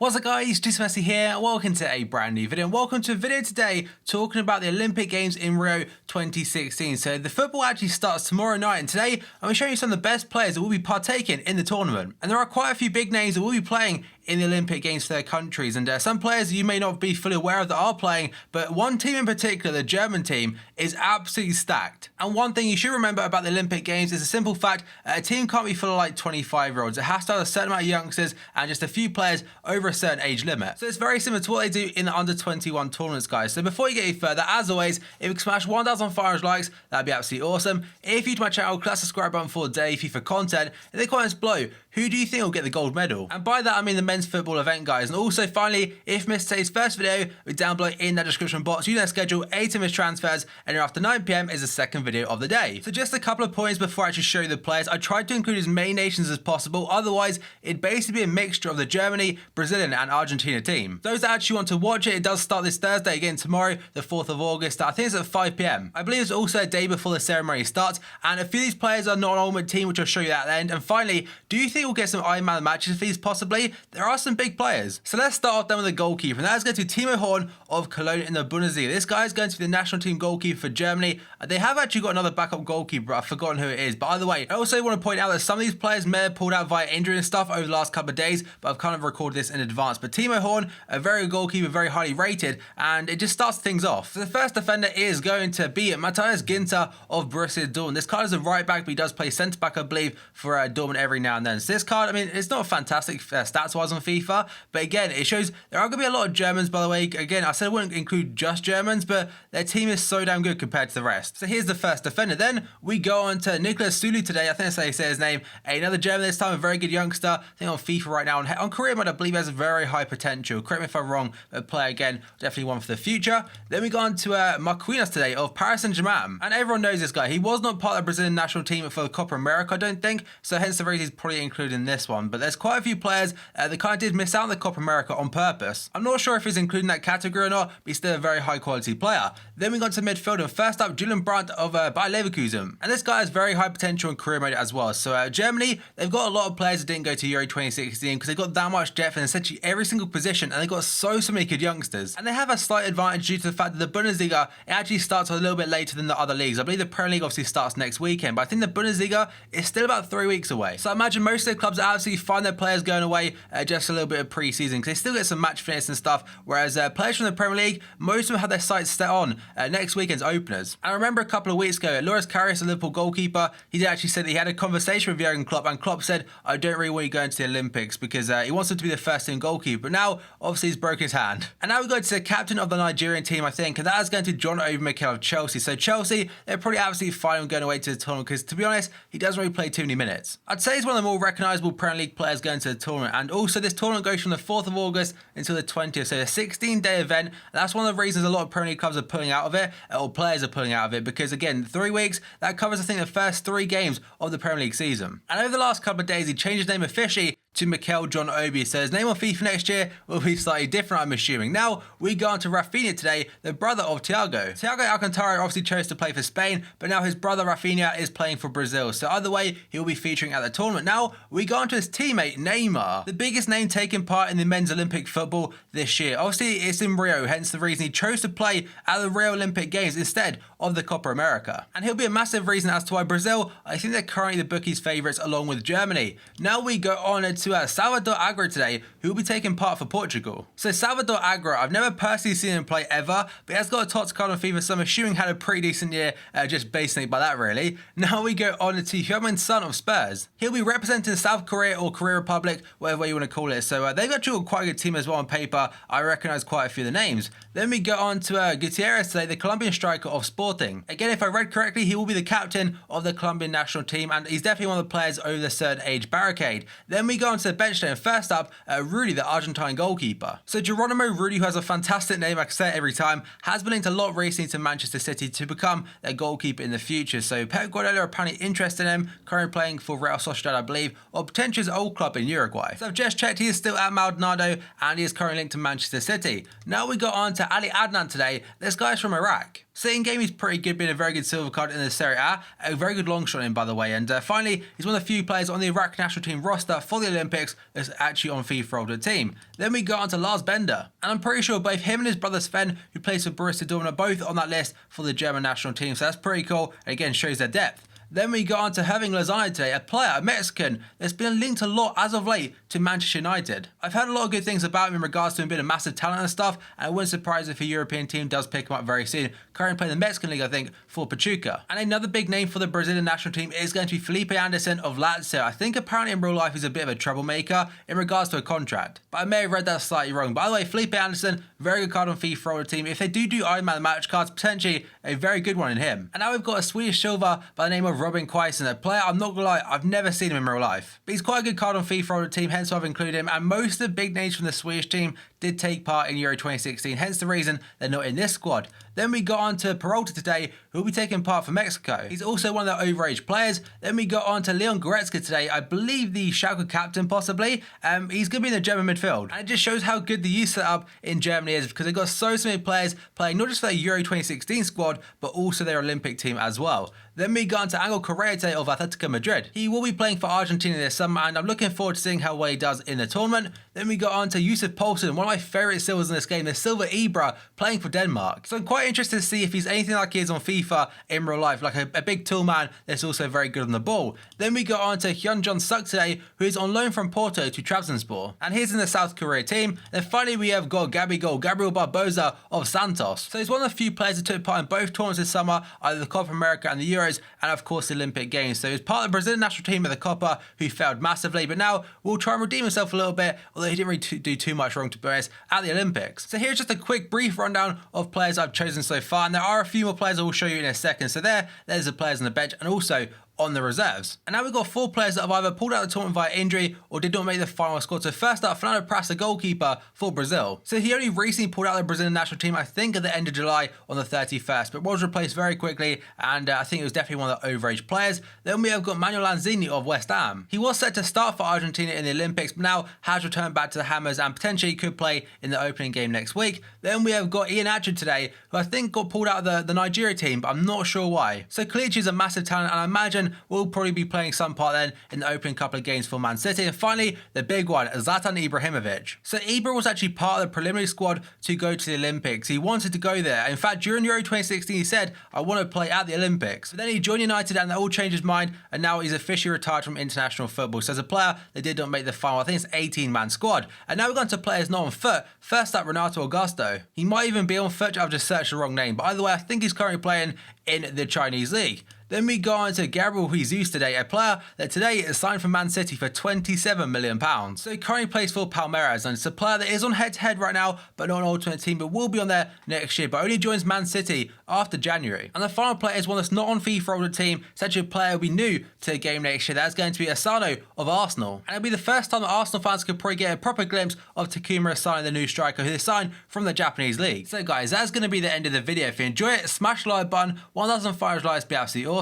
What's up guys, just Messi here, welcome to a brand new video and welcome to a video today talking about the Olympic Games in Rio 2016. So the football actually starts tomorrow night and today I'm going to show you some of the best players that will be partaking in the tournament. And there are quite a few big names that will be playing in the Olympic Games for their countries, and some players you may not be fully aware of that are playing, but one team in particular, the German team, is absolutely stacked. And one thing you should remember about the Olympic Games is a simple fact: a team can't be full of like 25-year-olds. It has to have a certain amount of youngsters and just a few players over a certain age limit. So it's very similar to what they do in the under 21 tournaments, guys. So before you get any further, as always, if you can smash 1,500 likes, that'd be absolutely awesome. If you're to my channel, click that subscribe button for daily FIFA content. In the comments below, who do you think will get the gold medal? And by that I mean the men's football event, guys. And also finally, if you missed today's first video, we're down below in that description box. You know schedule 8 of his transfers, and after 9 PM is the second video of the day. So just a couple of points before I actually show you the players. I tried to include as many nations as possible, otherwise it'd basically be a mixture of the Germany, Brazilian and Argentina team. Those that actually want to watch it, it does start this Thursday, again tomorrow, the 4th of August. I think it's at 5 PM. I believe it's also a day before the ceremony starts, and a few of these players are not an ultimate team, which I'll show you at the end. And finally, do you think we'll get some Iron Man matches for these? Possibly. There are some big players. So let's start off then with the goalkeeper, and that is going to be Timo Horn of Cologne in the Bundesliga. This guy is going to be the national team goalkeeper for Germany. They have actually got another backup goalkeeper, I've forgotten who it is. But either way, I also want to point out that some of these players may have pulled out via injury and stuff over the last couple of days, but I've kind of recorded this in advance. But Timo Horn, a very good goalkeeper, very highly rated, and it just starts things off. So the first defender is going to be Matthias Ginter of Borussia Dortmund. This card is a right back, but he does play centre back, I believe, for Dortmund every now and then. So this card, I mean, it's not fantastic stats-wise on FIFA, but again, it shows there are going to be a lot of Germans, by the way. Again, I said I wouldn't include just Germans, but their team is so damn good compared to the rest. So here's the first defender. Then we go on to Niklas Sulu today. I think that's how you say his name. Another German this time, a very good youngster. I think on FIFA right now. On CORREA, I believe has a very high potential. Correct me if I'm wrong, but play again, definitely one for the future. Then we go on to Marquinhos today of Paris Saint-Germain. And everyone knows this guy. He was not part of the Brazilian national team for the Copa America, I don't think, so hence the reason he's probably included in this one. But there's quite a few players that kind of did miss out on the Copa America on purpose. I'm not sure if he's included in that category or not, but he's still a very high quality player. Then we got to midfield, and first up, Julian Brandt of Bayer Leverkusen. And this guy has very high potential in career mode as well. So Germany, they've got a lot of players that didn't go to Euro 2016 because they've got that much depth in essentially every single position, and they've got so many good youngsters. And they have a slight advantage due to the fact that the Bundesliga, it actually starts a little bit later than the other leagues. I believe the Premier League obviously starts next weekend, but I think the Bundesliga is still about 3 weeks away. So I imagine most of the clubs are absolutely fine their players going away just a little bit of pre-season, because they still get some match fitness and stuff, whereas players from the Premier League, most of them have their sights set on next weekend's openers. And I remember a couple of weeks ago, Loris Karius, the Liverpool goalkeeper, he did actually say that he had a conversation with Jurgen Klopp, and Klopp said, I don't really want you going to the Olympics because he wants him to be the first team goalkeeper. But now, obviously, he's broken his hand. And now we go to the captain of the Nigerian team, I think, and that is going to be John Obi Mikel of Chelsea. So Chelsea, they're probably absolutely fine on going away to the tournament because, to be honest, he doesn't really play too many minutes. I'd say he's one of the more recognisable Premier League players going to the tournament, and also this tournament goes from the 4th of August until the 20th, so a 16-day event, and that's one of the reasons a lot of Premier League clubs are pulling out of it, or players are pulling out of it, because again, 3 weeks, that covers, I think, the first 3 games of the Premier League season. And over the last couple of days, he changed his name officially to Mikel John Obi, so his name on FIFA next year will be slightly different, I'm assuming. Now, we go on to Rafinha today, the brother of Thiago. Thiago Alcantara obviously chose to play for Spain, but now his brother Rafinha is playing for Brazil, so either way, he'll be featuring at the tournament. Now, we go on to his teammate, Neymar, the biggest name taking part in the men's Olympic football this year. Obviously, it's in Rio, hence the reason he chose to play at the Rio Olympic Games instead of the Copa America. And he'll be a massive reason as to why Brazil, I think they're currently the bookies' favourites along with Germany. Now we go on to Salvador Agra today, who will be taking part for Portugal. So Salvador Agra, I've never personally seen him play ever, but he has got a Tots card on FIFA, so I'm assuming had a pretty decent year, just basing it by that really. Now we go on to Heung-min Son of Spurs. He'll be representing South Korea or Korea Republic, whatever you want to call it. So they've actually got quite a good team as well on paper. I recognise quite a few of the names. Then we go on to Gutierrez today, the Colombian striker of Sporting. Again, if I read correctly, he will be the captain of the Colombian national team, and he's definitely one of the players over the certain age barricade. Then we go on to the bench today, and first up, Rudy, the Argentine goalkeeper. So Geronimo Rudy, who has a fantastic name, like I say it every time, has been linked a lot recently to Manchester City to become their goalkeeper in the future. So Pep Guardiola are apparently interested in him, currently playing for Real Sociedad, I believe, or potentially his old club in Uruguay. So I've just checked, he is still at Maldonado, and he is currently linked to Manchester City. Now we go on to Ali Adnan today. This guy is from Iraq. So in game he's pretty good, being a very good silver card in the Serie A very good long shot in, by the way. And finally, he's one of the few players on the Iraq national team roster for the Olympics that's actually on FIFA Ultimate Team. Then we go on to Lars Bender, and I'm pretty sure both him and his brother Sven, who plays for Borussia Dortmund, are both on that list for the German national team. So that's pretty cool. Again, shows their depth. Then we go on to Herving Lozano today, a player, a Mexican, that's been linked a lot as of late to Manchester United. I've heard a lot of good things about him in regards to him being a massive talent and stuff, and it wouldn't surprise if a European team does pick him up very soon. Currently playing the Mexican League, I think, for Pachuca. And another big name for the Brazilian national team is going to be Felipe Anderson of Lazio. I think apparently in real life he's a bit of a troublemaker in regards to a contract, but I may have read that slightly wrong. By the way, Felipe Anderson, very good card on FIFA for the team. If they do Iron Man match cards, potentially a very good one in him. And now we've got a Swedish silver by the name of Robin Quaison, a player, I'm not gonna lie, I've never seen him in real life, but he's quite a good card on FIFA for the team, hence why I've included him. And most of the big names from the Swedish team did take part in Euro 2016, hence the reason they're not in this squad. Then we got on to Peralta today, who will be taking part for Mexico. He's also one of the overage players. Then we got on to Leon Goretzka today, I believe the Schalke captain possibly. He's going to be in the German midfield. And it just shows how good the youth setup in Germany is, because they've got so many players playing not just for their Euro 2016 squad, but also their Olympic team as well. Then we got on to Angel Correa today of Atletico Madrid. He will be playing for Argentina this summer, and I'm looking forward to seeing how well he does in the tournament. Then we got on to Yusuf Poulsen, one of my favourite silvers in this game, the Silver Ibra, playing for Denmark. So I'm quite interested to see if he's anything like he is on FIFA in real life, like a big tool man that's also very good on the ball. Then we got on to Hyun-Jong Suk today, who is on loan from Porto to Trabzonspor, and he's in the South Korea team. Then finally we have got Gabriel Barbosa of Santos. So he's one of the few players that took part in both tournaments this summer, either the Copa America and the Euros, and of course the Olympic Games. So he's part of the Brazilian national team at the Copa, who failed massively, but now will try and redeem himself a little bit, although he didn't really do too much wrong, to be honest, at the Olympics. So here's just a quick brief rundown of players I've chosen so far, and there are a few more players I will show you in a second. So there's the players on the bench and also on the reserves. And now we've got 4 players that have either pulled out of the tournament via injury or did not make the final squad. So first up, Fernando Praz, the goalkeeper for Brazil. So he only recently pulled out the Brazilian national team, I think at the end of July on the 31st, but was replaced very quickly, and I think it was definitely one of the overage players. Then we have got Manuel Lanzini of West Ham. He was set to start for Argentina in the Olympics, but now has returned back to the Hammers and potentially could play in the opening game next week. Then we have got Iheanacho today, who I think got pulled out of the Nigeria team, but I'm not sure why. So clearly he's a massive talent, and I imagine will probably be playing some part then in the opening couple of games for Man City. And finally, the big one, Zlatan Ibrahimovic. So Ibra was actually part of the preliminary squad to go to the Olympics. He wanted to go there. In fact, during Euro 2016, he said, I want to play at the Olympics. But then he joined United and that all changed his mind, and now he's officially retired from international football. So as a player, they did not make the final. I think it's 18-man squad. And now we're going to players not on foot. First up, Renato Augusto. He might even be on foot. I've just searched the wrong name. But either way, I think he's currently playing in the Chinese league. Then we go on to Gabriel Jesus today, a player that today is signed for Man City for £27 million. So he currently plays for Palmeiras, and it's a player that is on head-to-head right now, but not an Ultimate Team, but will be on there next year, but only joins Man City after January. And the final player is one that's not on FIFA Ultimate Team. Such a player will be new to the game next year. That's going to be Asano of Arsenal. And it'll be the first time that Arsenal fans could probably get a proper glimpse of Takuma Asano, the new striker, who they signed from the Japanese league. So guys, that's going to be the end of the video. If you enjoy it, smash the like button. 1,500 likes would be absolutely awesome.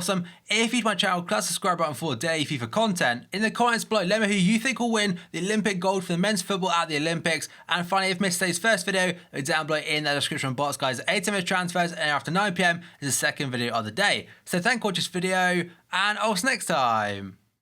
If you're to my channel, click the subscribe button for daily FIFA content. In the comments below, let me know who you think will win the Olympic gold for the men's football at the Olympics. And finally, if you missed today's first video, down below in the description box, guys. 8 transfers, and after 9 PM is the second video of the day. So thank you for watching this video, and I'll see you next time.